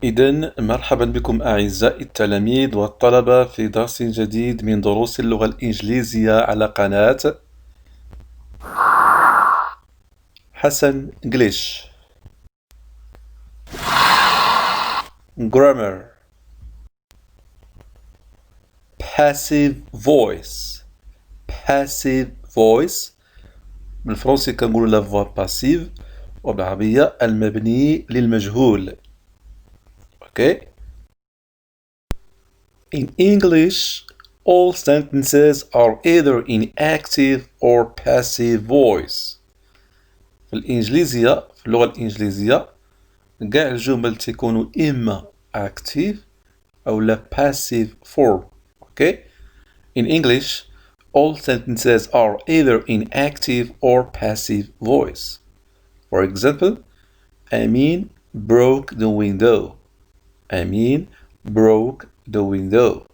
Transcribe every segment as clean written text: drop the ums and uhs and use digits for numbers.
إذن مرحبا بكم أعزائي التلاميذ والطلبة في درس جديد من دروس اللغة الإنجليزية على قناة حسن English. Grammar. Passive voice. Passive voice بالفرنسي كنقولوا لا فوا باسيف وبالعربية المبني للمجهول. Okay. In English, all sentences are either in active or passive voice. في اللغة الإنجليزية كاع الجمل تكونوا إما active أو لا passive form. Okay? In English, all sentences are either in active or passive voice. For example, Amin broke the window. Amin broke the window.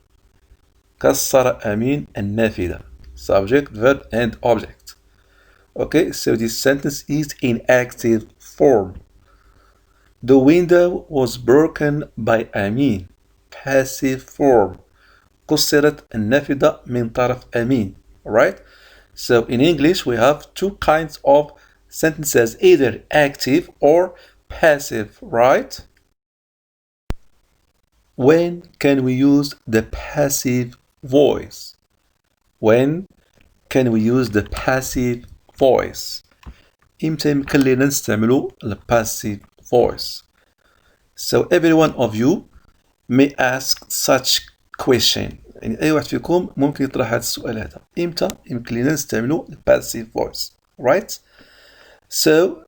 كسر أمين النافذة. Subject, verb, and object. Okay, so this sentence is in active form. The window was broken by Amin. Passive form. كسرت النافذة من طرف أمين. Right? So in English we have two kinds of sentences, either active or passive, right? When can we use the passive voice? When can we use the passive voice? إمتى يمكن لنا نستعملوا the passive voice? So every one of you may ask such question. يعني أي واحد فيكم ممكن يطرح هذا السؤال هذا. إمتى يمكن لنا نستعملوا the passive voice? Right? So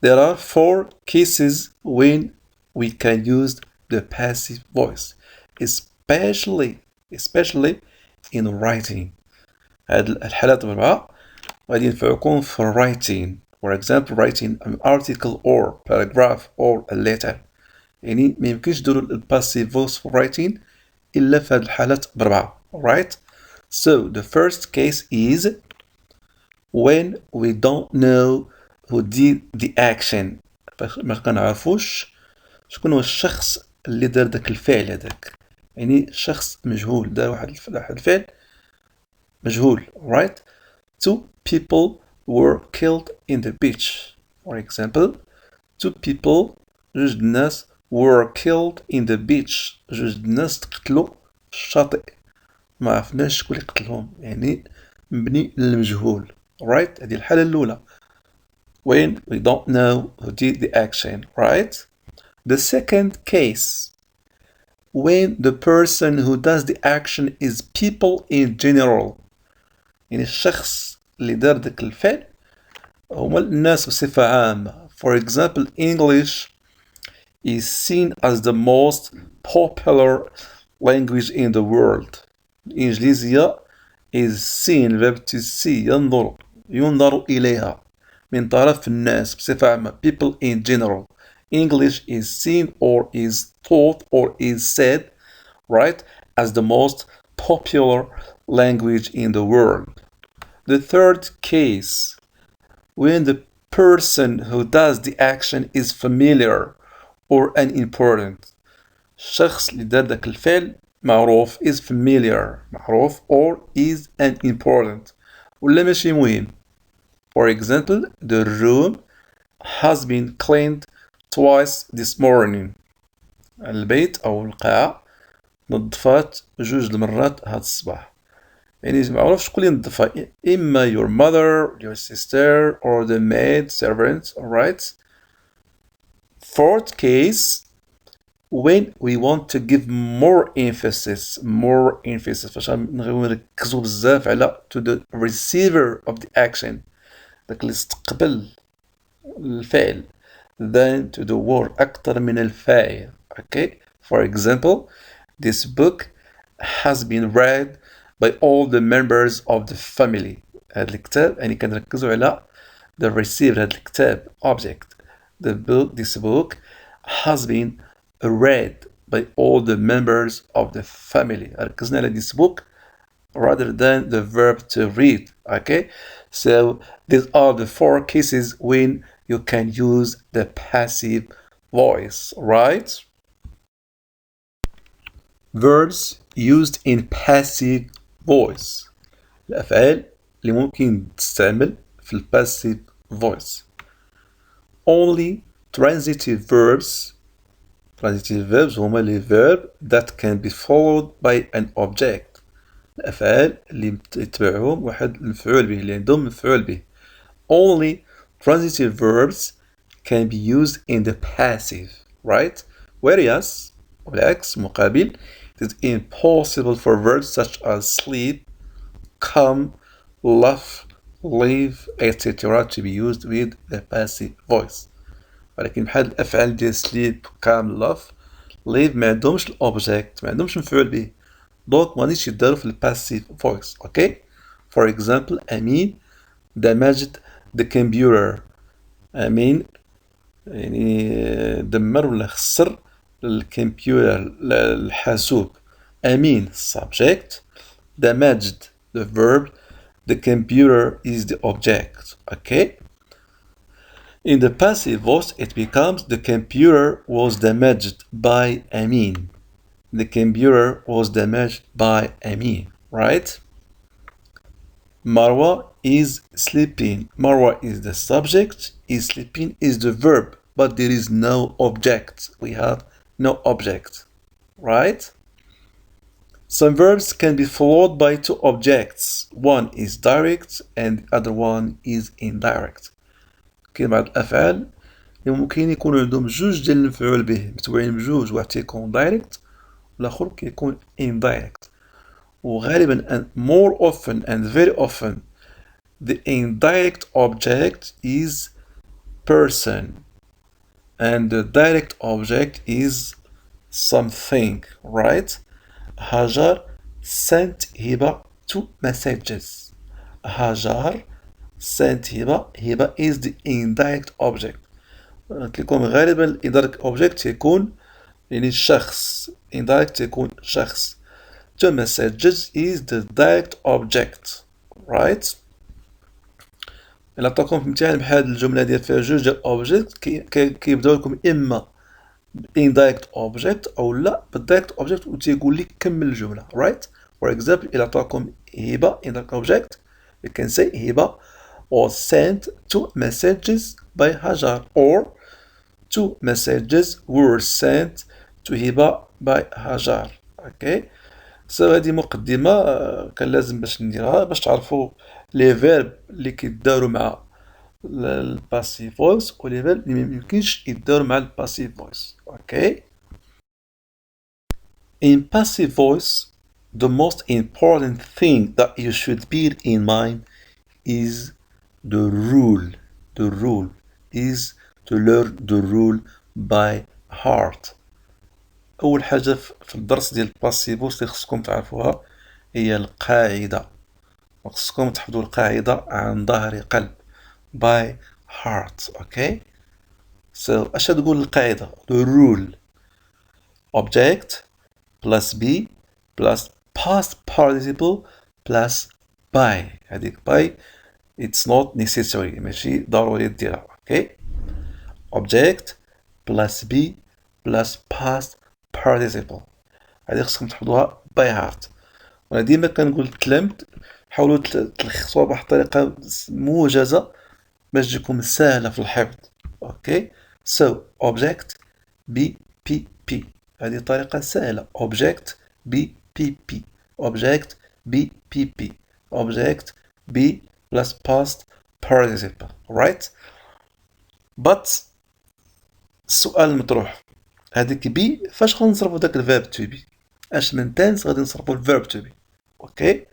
there are 4 cases when we can use the passive voice, especially in writing. هاد الحالات الأربعة غادي ينفعوكم في writing. For example, writing an article or paragraph or a letter. يعني ما يمكنش نديرو الباسيف voice for writing إلا في هاد الحالات بأربعة. Alright? So the first case is when we don't know who did the action. ما كنعرفوش شكون هو الشخص اللي دار داك الفعل هذاك. يعني شخص مجهول دار واحد الفعل مجهول. Right? 2 people were killed in the beach. For example, 2 people, جوج الناس were killed in the beach. جوج الناس تقتلوا في الشاطئ. ما عرفناش شكون اللي قتلهم. يعني مبني للمجهول. Right? هذه الحالة الأولى. When we don't know who did the action. Right? The second case. When the person who does the action is people in general. يعني الشخص اللي دار داك الفعل هما الناس بصفة عامة. For example, English is seen as the most popular language in the world. الإنجليزية is seen, verb to see, ينظر إليها من طرف الناس بصفة عامة. People in general. English is seen or is thought or is said, right, as the most popular language in the world. The third case, when the person who does the action is familiar or unimportant. الشخص اللي دار داك الفعل معروف is familiar معروف or is unimportant ولا ماشي مهم. For example, the room has been cleaned twice this morning. البيت أو القاعة نظفات جوج المرات هاد الصباح. يعني معروف شكون اللي نظفها إما your mother, your sister or the maid servant. Alright? Fourth case, when we want to give more emphasis فاش نبغيو نركزو بزاف على to the receiver of the action داك اللي استقبل الفعل than to the word أكثر من الفاعل. Okay? For example, this book has been read by all the members of the family. هذا الكتاب يعني كنركزو على the receiver هذا الكتاب object. This book has been read by all the members of the family. ركزنا على this book rather than the verb to read. Okay? So these are the 4 cases when you can use the passive voice, right? verbs used in passive voice. الأفعال اللي ممكن تستعمل في ال passive voice. Only transitive verbs هما les verbs that can be followed by an object. الأفعال اللي يتبعهم واحد المفعول به اللي عندهم مفعول به. Only transitive verbs can be used in the passive, right? Whereas بالعكس مقابل it is impossible for verbs such as sleep, come, laugh, live, etc. to be used with the passive voice. ولكن بحال الأفعال ديال sleep, come, laugh, live ما عندهمش الأوبجيكت ما عندهمش مفعول به دونك مغاديش يدارو في الباسيف فويس. اوكي فور اكزامبل أمين دمجت the computer. أمين يعني دمر ولا خسر الكمبيوتر الحاسوب. أمين subject damaged the verb the computer is the object. Okay. In the passive voice it becomes the computer was damaged by Amin. The computer was damaged by Amin, right? Marwa is sleeping. Marwa is the subject, is sleeping is the verb, but there is no object. We have no object, right? Some verbs can be followed by two objects. One is direct and the other one is indirect. كاين بعض الأفعال اللي ممكن يكونوا عندهم جوج ديال المفعول به متبوعين بجوج واحد تيكون direct والآخر كيكون indirect. وغالبا and more often and very often the indirect object is person and the direct object is something, right? Hajar sent Hiba two messages. Hajar sent Hiba. Hiba is the indirect object. تلكم غالبا indirect object يكون يعني الشخص. Indirect يكون شخص. Two messages is the direct object, right? إلا عطاكم في امتحان بحال الجملة ديال فيها جوج ديال object كيبداو لكم إما indirect object أو لا بالdirect object وتيقول لك كمل الجملة, right? For example إلا عطاكم هبة indirect object you can say هبة was sent two messages by Hajar or two messages were sent to هبة by Hajar. Okay. سو هادي مقدمة كان لازم باش نديرها باش تعرفوا لي فيرب اللي كيداروا مع الباسيف فويس و لي فيرب اللي ميمكنش يداروا مع الباسيف فويس. اوكي. In passive voice the most important thing that you should bear in mind is the rule. The rule is to learn the rule by heart. أول حاجة في الدرس ديال الباسيفوس اللي خصكم تعرفوها هي القاعدة. خصكم تحفظوا القاعدة عن ظهر قلب by heart. Okay. So اش تقول القاعدة؟ the rule object plus be plus past participle plus by. هذيك by it's not necessary ماشي ضروري ديرها. Okay. object plus be plus past participle هذه خصكم تحفظوها باي هارت. وانا ديما كنقول للتلاميذ حاولوا تلخصوها بواحد الطريقه موجزه باش تجيكم سهله في الحفظ. اوكي سو اوبجكت بي بي بي هذه طريقه سهله. اوبجكت بي بي بي اوبجكت بي بي بي اوبجكت بي plus past participle, right? but السؤال المطروح هذيك بي فاش غنصرفو داك الفيرب تو بي؟ اش من تنس غادي نصرفو الفيرب تو بي. اوكي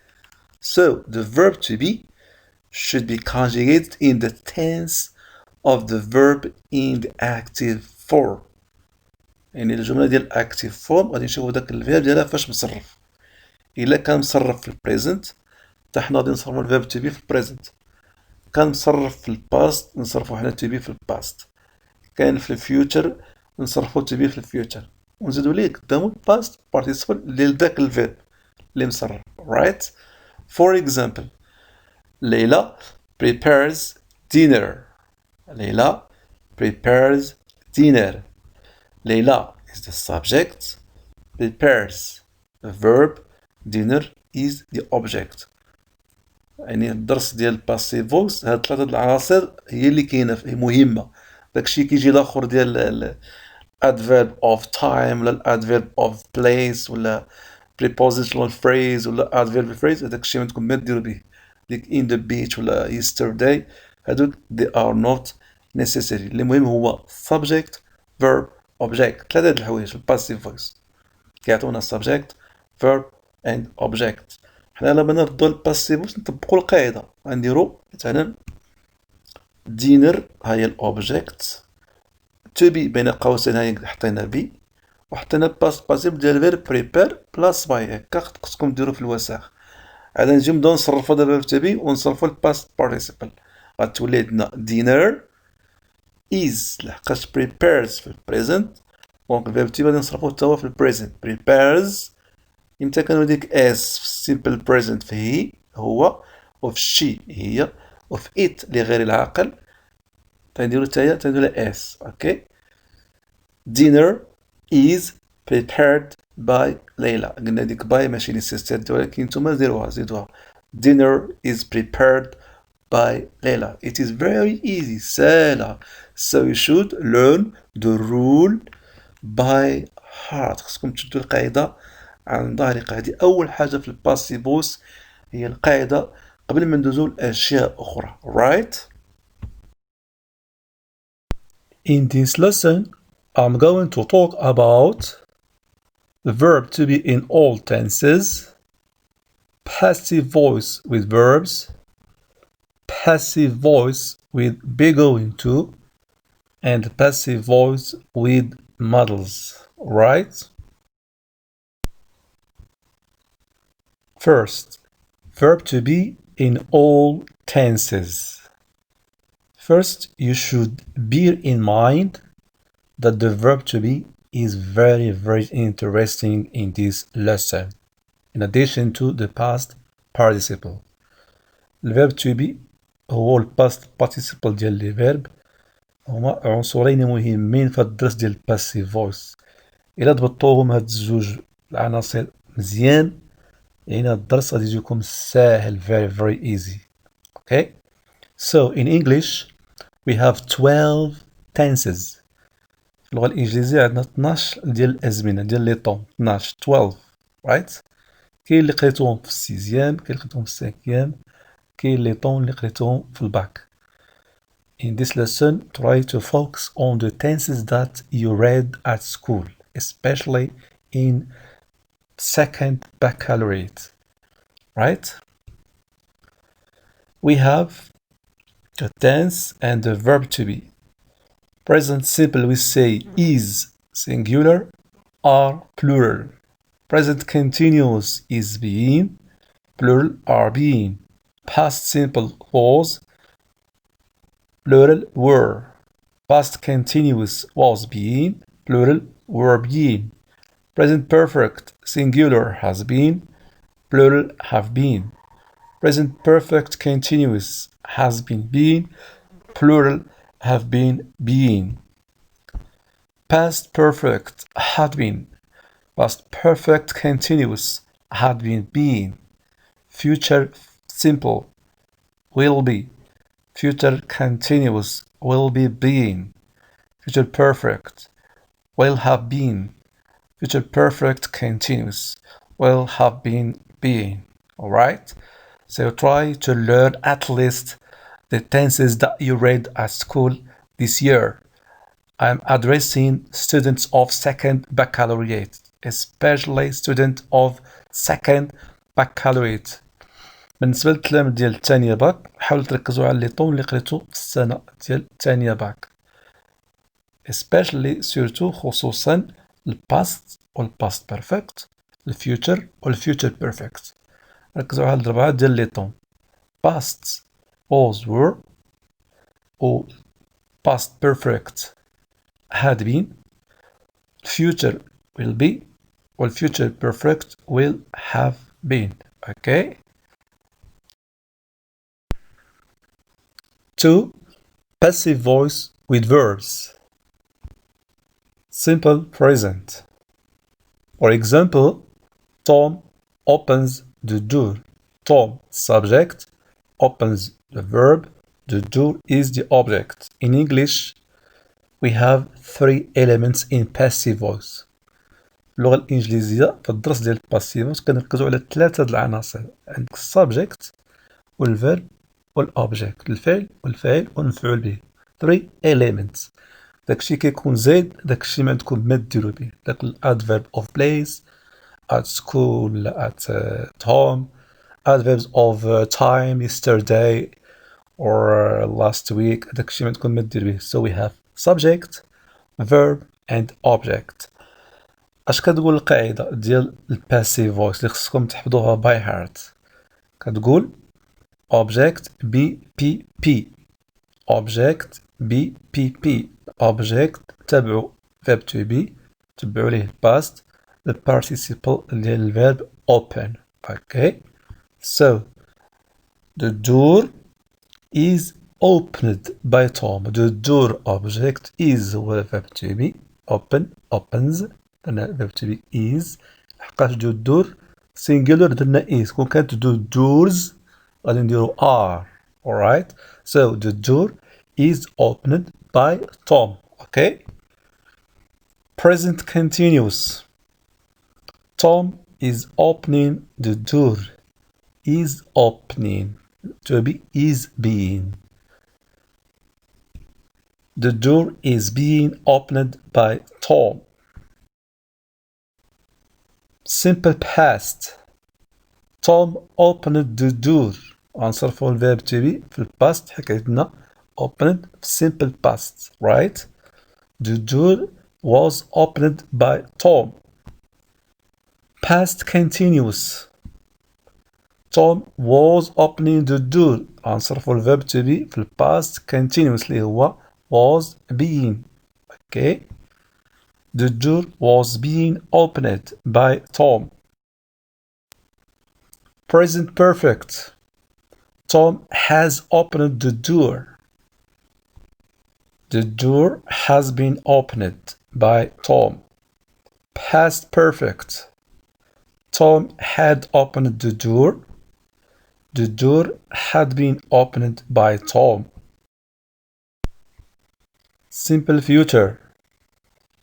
so the verb to be should be conjugated in the tense of the verb in the active form. يعني الجمله ديال active form غادي نشوفو داك الفيرب ديالها فاش مصرف. الا كان مصرف في البريزنت حتى حنا غادي نصرفو الفيرب to be في البريزنت. كان مصرف في الباست نصرفو حنا to be في الباست. كان في الفيوتشر نصرفو to be في الفيوتشر ونزيدو ليه قدامو الباست participle لذاك الفيرب اللي مصرف. right? For example Leila prepares dinner. Leila prepares dinner. Leila is the subject. Prepares The verb dinner is the object. يعني الدرس ديال passive voice هاد ثلاثة العناصر هي اللي كاينة فيه مهمة. داكشي كيجي الاخر ديال adverb of time ولا adverb of place ولا prepositional phrase ولا adverb phrase هداكشي ما تكون ما ديرو به. ديك in the beach ولا yesterday هادوك they are not necessary. اللي مهم هو subject verb object. ثلاثة د الحوايج في passive voice كيعطونا subject verb and object. حنا لما نردو الباسيف فويس نطبقو القاعدة غنديرو مثلا dinner هي الاوبجيكت to be بين قوسين هاي حطينا بي وحطينا باست باسيف ديال فيرب بريبير بلاس باي. هكا خصكم ديرو في الوساخ. عاد نجيو نبداو نصرفو دابا في تبي ونصرفو الباست بارتيسيبل. غتولي عندنا dinner is لحقاش prepares في البريزنت دونك الفيرب تي غادي نصرفوه حتى هو في البريزنت. prepares امتى كانوا ديك اس في السيمبل بريزنت فهي هو وفي الشي هي وفي ات لغير العاقل تنديرو تاهي تنديرو اس. اوكي dinner is prepared by ليلى. قلنا ديك باي ماشي نيسيستير ولكن نتوما ديروها زيدوها. dinner is prepared by ليلى. It is very easy سهلة. So you should learn the rule by heart. خصكم تشدو القاعدة عن ظهر قاعدة. أول حاجة في الباسيفوس هي القاعدة قبل ما ندوزو لأشياء أخرى. Right? In this lesson, I'm going to talk about the verb to be in all tenses, passive voice with verbs, passive voice with be going to, and passive voice with models. Right? First, verb to be in all tenses. First, you should bear in mind that the verb to be is very, very interesting in this lesson, in addition to the past participle. The verb to be هو الباست participle ديال لي فيرب هما عنصرين مهمين في الدرس ديال الباسيف فويس. إلا ضبطوهم هاد الزوج العناصر مزيان يعني الدرس غادي يجيكم ساهل very very easy. Okay? So in English we have 12 tenses. في اللغة الإنجليزية عندنا 12 ديال الأزمنة ديال لي طون 12 12 right. كاين اللي قريتوهم في السيزيام كاين اللي قريتوهم في السانكيام كاين لي طون اللي قريتوهم في الباك. In this lesson try to focus on the tenses that you read at school, especially in second baccalaureate. Right? We have the tense and the verb to be. Present simple we say is singular, are plural. Present continuous is being, plural are being. Past simple was, plural were. Past continuous was being, plural were being. Present perfect singular has been, plural have been. Present perfect continuous has been, plural have been being. Past perfect had been, past perfect continuous had been being. Future simple will be, future continuous will be being. Future perfect will have been, future perfect continuous will have been being. Alright? So try to learn at least the tenses that you read at school this year. I'm addressing students of second baccalaureate, especially students of second baccalaureate. بالنسبة للتلاميذ ديال الثانية باك حاولوا تركزوا على لي طون اللي قريتو في السنة ديال الثانية باك. especially surtout خصوصا الباست والباست بيرفكت الفيوتشر والفيوتشر بيرفكت. ركزوا على الربعة ديال لي طون past was were و past perfect had been, future will be or future perfect will have been. Okay? 2. Passive voice with verbs. Simple present. For example, Tom opens the door. Tom, subject, opens the verb. The door is the object. In English, we have three elements in passive voice. اللغة الإنجليزية في الدرس ديال الباسيف فويس كنركزو على ثلاثة د العناصر. عندك السبجكت والفيرب والأوبجيكت، الفعل والفاعل والمفعول به. 3 elements. داكشي كيكون زايد داكشي ما عندكم ما ديرو به. داك الادفيرب of place at school at home, adverbs of time yesterday or last week داكشي ما عندكم ما دير به. So we have subject, verb and object. اش كتقول القاعدة ديال الباسيف فويس اللي خصكم تحفظوها باي هارت؟ كتقول object BPP object BPP object تبعو verb to be تبعو ليه past the participle ديال الverb open. Okay, so the door is opened by Tom. The door object is verb to be open opens verb to be is لحقاش the door singular درنا is. كون كانت the doors غادي نديرو are. Alright, so the door is opened by Tom. Okay, present continuous. Tom is opening the door. Is opening to be is being. The door is being opened by Tom. Simple past. Tom opened the door. غنصرفو الفيرب to be في الباست حكايتنا opened في simple past, right? The door was opened by Tom. Past continuous. Tom was opening the door. غنصرفو الفيرب to be في الباست continuous اللي هو was being. Okay, the door was being opened by Tom. Present perfect. Tom has opened the door. The door has been opened by Tom. Past perfect. Tom had opened the door. The door had been opened by Tom. Simple future.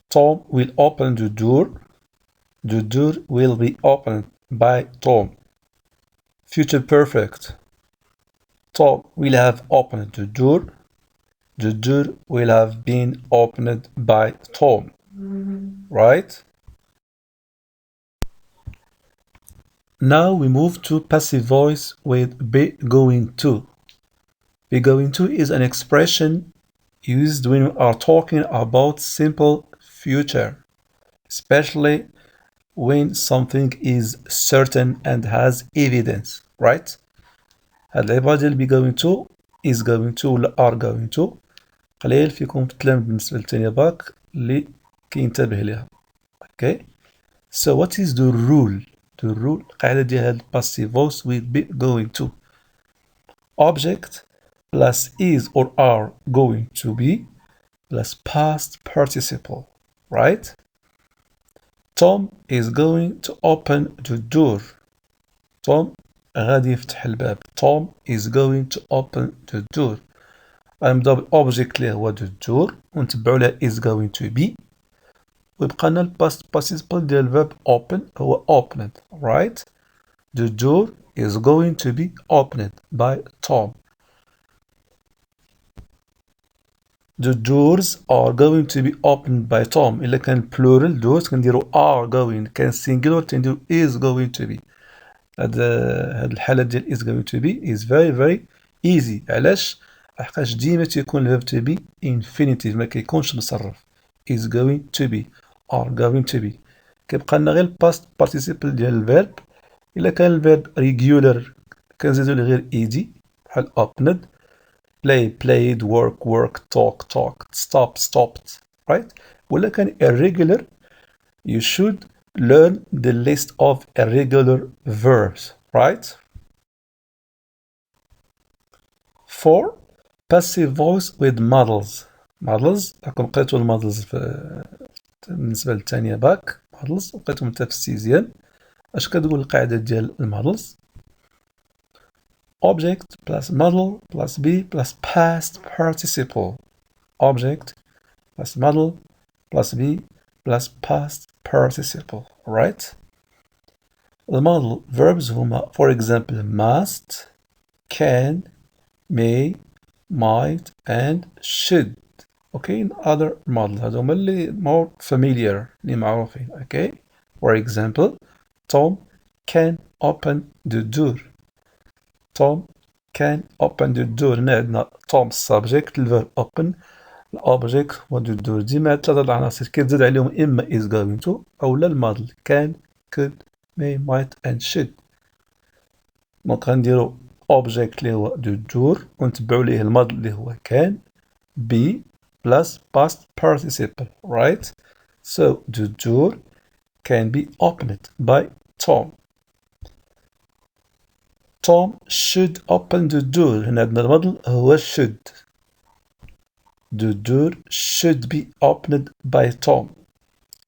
Tom will open the door. The door will be opened by Tom. Future perfect. Tom will have opened the door. The door will have been opened by Tom. Right? Now we move to passive voice with be going to. Be going to is an expression used when we are talking about simple future, especially when something is certain and has evidence, right? هاد العبارة ديال be going to is going to ولا are going to قليل فيكم تتلام بالنسبة للتانية باك اللي كينتبه ليها. Okay, so what is the rule? The rule القاعدة ديال هاد passive voice with be going to. Object plus is or are going to be plus past participle, right? Tom is going to open the door. Tom غادي يفتح الباب. Tom is going to open the door. غنبداو بالأوبجيكت اللي هو the door ونتبعو لها is going to be ويبقى لنا الباست participle ديال الفيرب open هو opened, right? The door is going to be opened by Tom. The doors are going to be opened by Tom. إلا كان plural doors كنديرو are going. كان singular تنديرو is going to be. هاد الحالة ديال is going to be is very very easy. علاش؟ لحقاش ديما تيكون الفيرب to be infinitive ما كيكونش مصرف. is going to be are going to be. كيبقى لنا غير past participle ديال الفيرب. إلا كان الفيرب regular كنزيدو ليه غير ed بحال opened, play played, work worked, talk talked, stop stopped, right? ولا كان irregular you should learn the list of irregular verbs, right? 4. Passive voice with models. models راكم لقيتو المودلز بالنسبة للثانية باك models لقيتهم حتى في السيزيام. اش كتقول القاعدة ديال المودلز؟ object plus model plus be plus past participle. Object plus model plus be plus past participle. Right? المودel verbs هما for example must, can, may, might and should. Okay, in other models هذو هما اللي more familiar اللي معروفين. Okay, for example Tom can open the door. Tom can open the door. هنا عندنا Tom subject الverb open الobject هو the door. ديما هاد ثلاثة العناصر كتزاد عليهم إما is going to أو لا الماضي can, could, may, might and should. دونك غنديرو object اللي هو the door ونتبعو ليه الماضي اللي هو can be plus past participle. Right? So the door can be opened by Tom. Tom should open the door. هنا عندنا الماضي هو should. The door should be opened by Tom.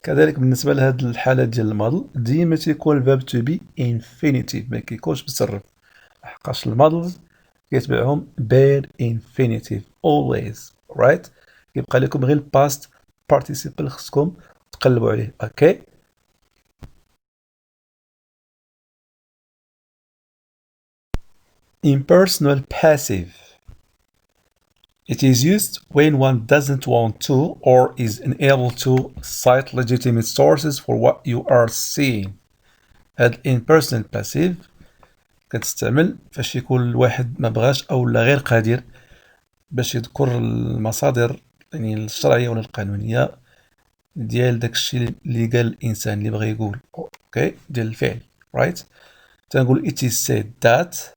كذلك بالنسبة لهاد الحالة ديال الماضي ديما تيكون الفيرب to be infinitive ما كيكونش متصرف لحقاش الماضي كيتبعهم bare infinitive always. Right? يبقى لكم غير past participle خصكم تقلبوا عليه. Okay? Impersonal passive. It is used when one doesn't want to or is unable to cite legitimate sources for what you are seeing. هاد impersonal passive كتستعمل فاش يكون الواحد ما بغاش أو لا غير قادر باش يذكر المصادر يعني الشرعية ولا القانونية ديال داكشي اللي قال الإنسان اللي بغا يقول. اوكي ديال الفعل. right تنقول it is said that,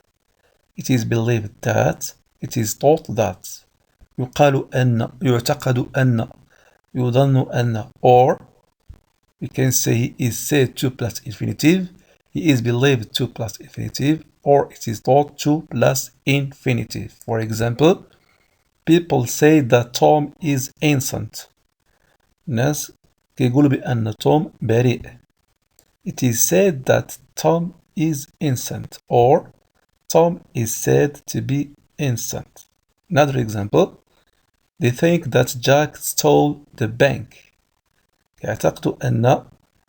it is believed that, it is thought that. يقال أن، يعتقد أن، يظن أن. or we can say he is said to plus infinitive, he is believed to plus infinitive, or it is thought to plus infinitive. For example, people say that Tom is innocent. الناس كيقولوا بأن توم بريء. It is said that Tom is innocent or Tom is said to be innocent. Another example, they think that Jack stole the bank. يعتقدوا أن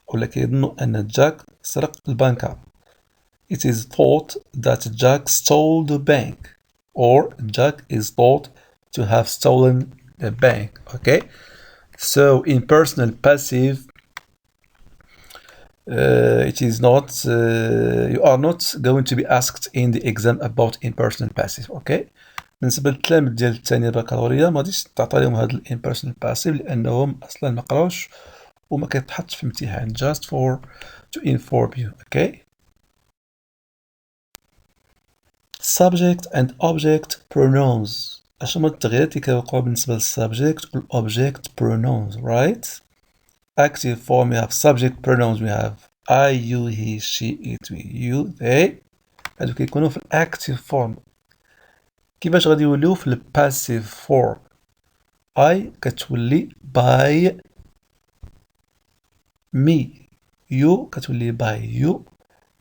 ولا كيظنوا أن جاك سرق البنكة. It is thought that Jack stole the bank or Jack is thought to have stolen the bank. Okay, so impersonal passive it is not you are not going to be asked in the exam about impersonal passive. Okay, بالنسبة للتلاميذ ديال الثانية البكالوريا ما غاديش تعطى لهم هاد الامبيرسونال باسيف لأنهم أصلا ما قراوش وما كيتحطش في امتحان just for to inform you. Okay, subject and object pronouns. اش هما التغييرات اللي كيوقعوا بالنسبة للسبجect والobject pronouns. right? Active form we have subject pronouns we have I, you, he, she, it, we, you, they. هادو كيكونوا في active form. كيفاش غادي يوليو في الباسيف فورم؟ I كتولي by me, you كتولي by you,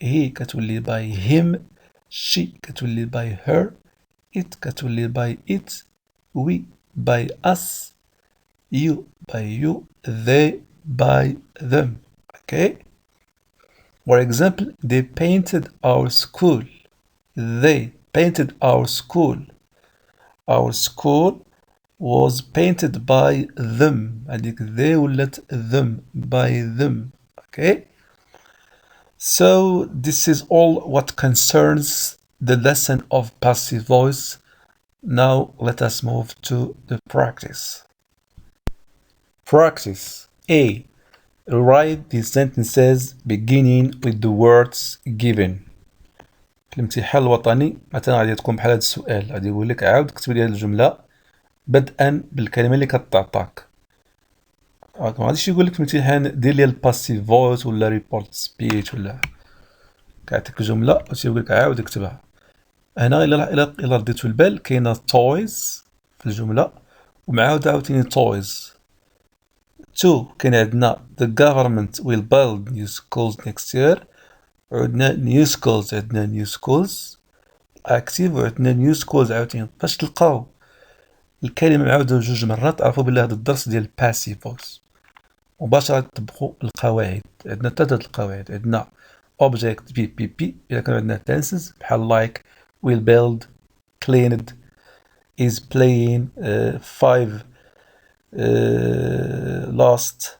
he كتولي by him, she كتولي by her, it كتولي by it, we by us, you by you, they by them. Okay? For example, they painted our school. They painted our school. Our school was painted by them. هذيك they ولات them by them. Okay? So this is all what concerns the lesson of passive voice. Now let us move to the practice. Practice. A. Write the sentences beginning with the words given. في الامتحان الوطني مثلا غادي تكون بحال هذا السؤال غادي يقول لك عاود كتب لي هذه الجمله بدءا بالكلمه اللي كتعطاك. ما غاديش يقول لك في الامتحان دير لي الباسيف فويس ولا ريبورت سبيتش ولا كيعطيك جمله وتيقول لك عاود اكتبها. هنا الا رديتو البال كاينه تويز في الجمله ومعاود عاوتاني تويز. 2 كاين عندنا the government will build new schools next year وعندنا new skills. عندنا new skills active وعندنا new skills عاوتاني. باش تلقاو الكلمة معاودة جوج مرات عرفوا بلي هذا الدرس ديال passive voice. مباشرة تطبقوا القواعد. عندنا ثلاثة القواعد. عندنا object بي إذا كان عندنا tenses بحال like will build cleaned is playing 5 lost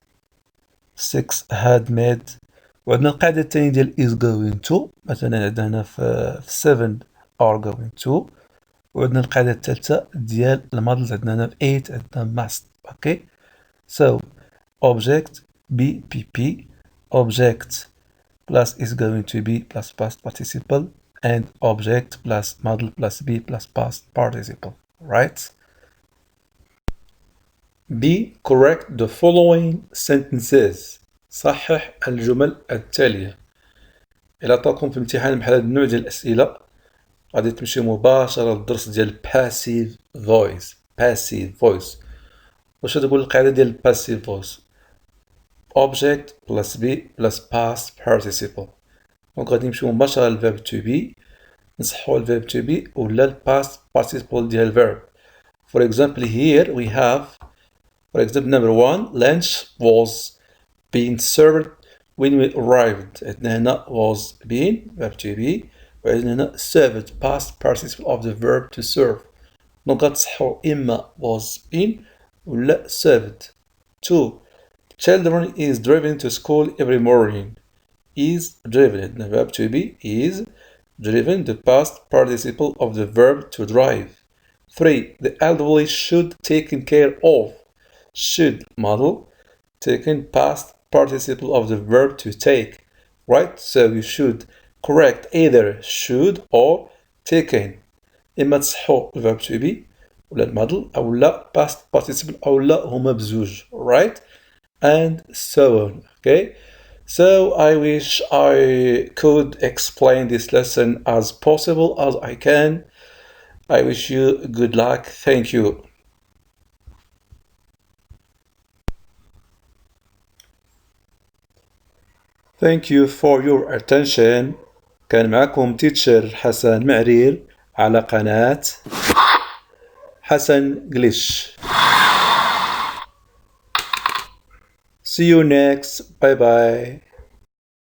6 had made. وعندنا القاعدة الثانية ديال is going to. مثلا عندنا هنا في 7 are going to. وعندنا القاعدة الثالثة ديال المودلز عندنا هنا في 8 عندنا must. اوكي so object بي object plus is going to be plus past participle and object plus model plus be plus past participle. Right? B. Correct the following sentences. صحح الجمل التالية. إلا عطاكم في امتحان بحال هذا النوع ديال الأسئلة غادي تمشي مباشرة للدرس ديال passive voice. passive voice. واش تقول القاعدة ديال passive voice؟ object plus be plus past participle. دونك غادي نمشيو مباشرة للverb to be نصححو الverb to be ولا past participle ديال verb. For example here we have for example number 1 lunch was being served when we arrived. عندنا هنا was being verb to be وعندنا هنا served past participle of the verb to serve. دونك غتصححو إما was been ولا served. 2 children is driven to school every morning. Is driven عندنا verb to be is driven the past participle of the verb to drive. 3 the elderly should taken care of. Should model taken past participle of the verb to take. Right? So you should correct either should or taken. إما تصحو الverb to be ولا المodel أو لا past participle أو لا هما بزوج. Right? And so on. Okay? So I wish I could explain this lesson as possible as I can. I wish you good luck. Thank you. Thank you for your attention. كان معكم تيتشر حسن معرير على قناة hassanglish. See you next. Bye bye.